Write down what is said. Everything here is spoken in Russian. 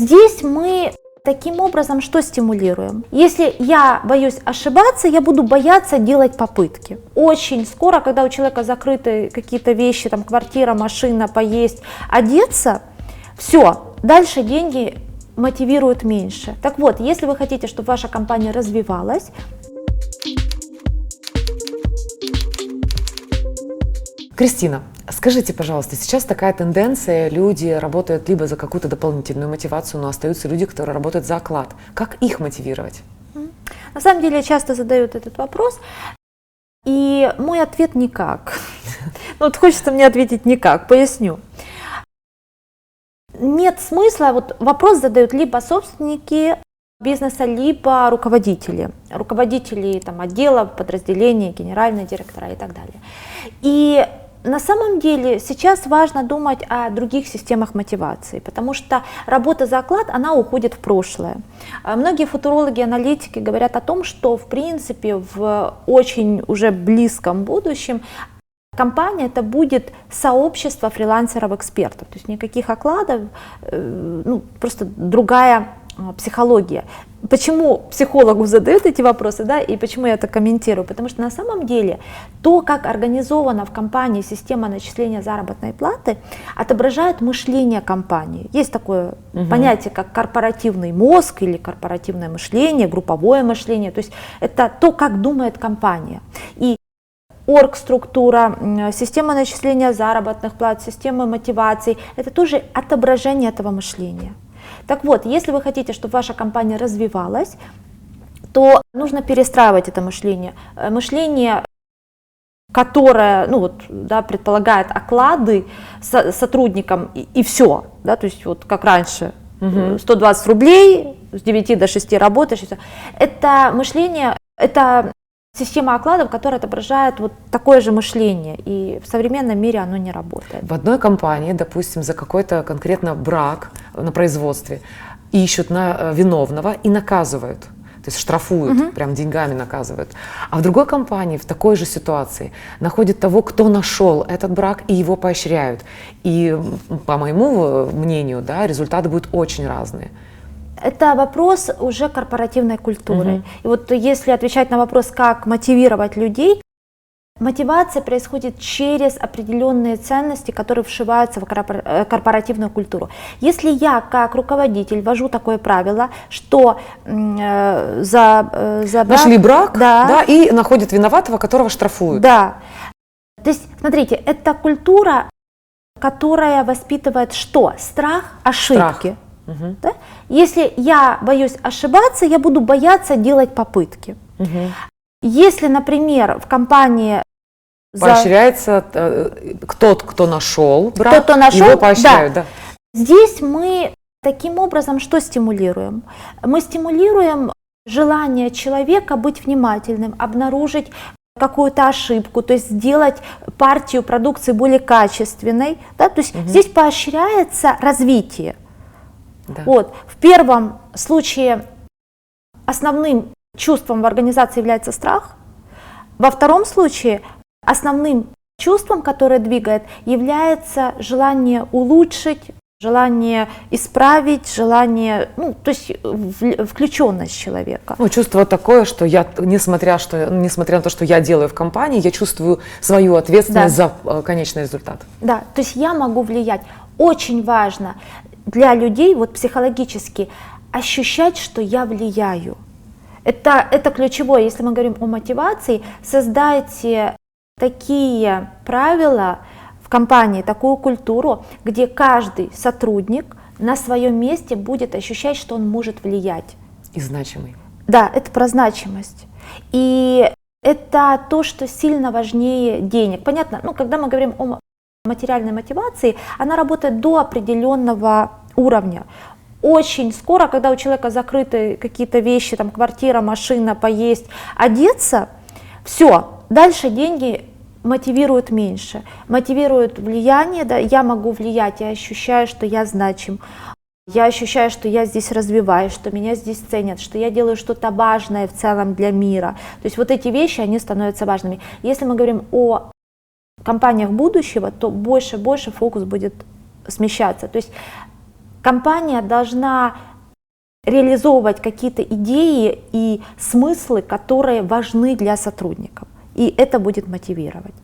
Здесь мы таким образом что стимулируем? Если я боюсь ошибаться, я буду бояться делать попытки. Очень скоро, когда у человека закрыты какие-то вещи, там квартира, машина, поесть, одеться, все, дальше деньги мотивируют меньше. Так вот, если вы хотите, чтобы ваша компания развивалась, Кристина, скажите, пожалуйста, сейчас такая тенденция, люди работают либо за какую-то дополнительную мотивацию, но остаются люди, которые работают за оклад. Как их мотивировать? На самом деле часто задают этот вопрос, и мой ответ никак. Вот хочется мне ответить никак, поясню. Нет смысла, вот вопрос задают либо собственники бизнеса, либо руководители там, отделов, подразделений, генеральные директора и так далее. И на самом деле сейчас важно думать о других системах мотивации, потому что работа за оклад, она уходит в прошлое. Многие футурологи, аналитики говорят о том, что в принципе в очень уже близком будущем компания это будет сообщество фрилансеров-экспертов, то есть никаких окладов, просто другая психология. Почему психологу задают эти вопросы, да, и почему я это комментирую? Потому что на самом деле то, как организована в компании система начисления заработной платы, отображает мышление компании. Есть такое понятие, как корпоративный мозг или корпоративное мышление, групповое мышление. То есть это то, как думает компания. И оргструктура, система начисления заработных плат, система мотиваций – это тоже отображение этого мышления. Так вот, если вы хотите, чтобы ваша компания развивалась, то нужно перестраивать это мышление. Мышление, которое предполагает оклады сотрудникам и все, да, то есть вот как раньше, 120 рублей, с 9 до 6 работаешь, это мышление, это система окладов, которая отображает вот такое же мышление, и в современном мире оно не работает. В одной компании, допустим, за какой-то конкретно брак на производстве ищут виновного и наказывают, то есть штрафуют, прям деньгами наказывают. А в другой компании в такой же ситуации находят того, кто нашел этот брак, и его поощряют. И по моему мнению, да, результаты будут очень разные. Это вопрос уже корпоративной культуры. И вот если отвечать на вопрос, как мотивировать людей, мотивация происходит через определенные ценности, которые вшиваются в корпоративную культуру. Если я как руководитель ввожу такое правило, что нашли брак, да, и находят виноватого, которого штрафуют. Да. То есть, смотрите, это культура, которая воспитывает что? Страх ошибки. Да? Если я боюсь ошибаться, я буду бояться делать попытки. Если, например, в компании поощряется тот, кто нашел брак, его поощряют. Да. Здесь мы таким образом что стимулируем? Мы стимулируем желание человека быть внимательным, обнаружить какую-то ошибку, то есть сделать партию продукции более качественной. Да? То есть здесь поощряется развитие. Да. Вот. В первом случае основным чувством в организации является страх, во втором случае основным чувством, которое двигает, является желание улучшить, желание исправить, желание, то есть включенность человека. Чувство такое, что я, несмотря на то, что я делаю в компании, я чувствую свою ответственность за конечный результат. Да, то есть я могу влиять. Очень важно для людей психологически ощущать, что я влияю. Это ключевое. Если мы говорим о мотивации, создайте такие правила в компании, такую культуру, где каждый сотрудник на своем месте будет ощущать, что он может влиять. И значимый. Да, это про значимость. И это то, что сильно важнее денег. Понятно, когда мы говорим о материальной мотивации, она работает до определенного уровня. Очень скоро, когда у человека закрыты какие-то вещи, там квартира, машина, поесть, одеться, все, дальше деньги мотивируют меньше, мотивируют влияние, да, я могу влиять, я ощущаю, что я значим, я ощущаю, что я здесь развиваюсь, что меня здесь ценят, что я делаю что-то важное в целом для мира. То есть вот эти вещи, они становятся важными. Если мы говорим о компаниях будущего, то больше и больше фокус будет смещаться. То есть Компания должна реализовывать какие-то идеи и смыслы, которые важны для сотрудников. И это будет мотивировать.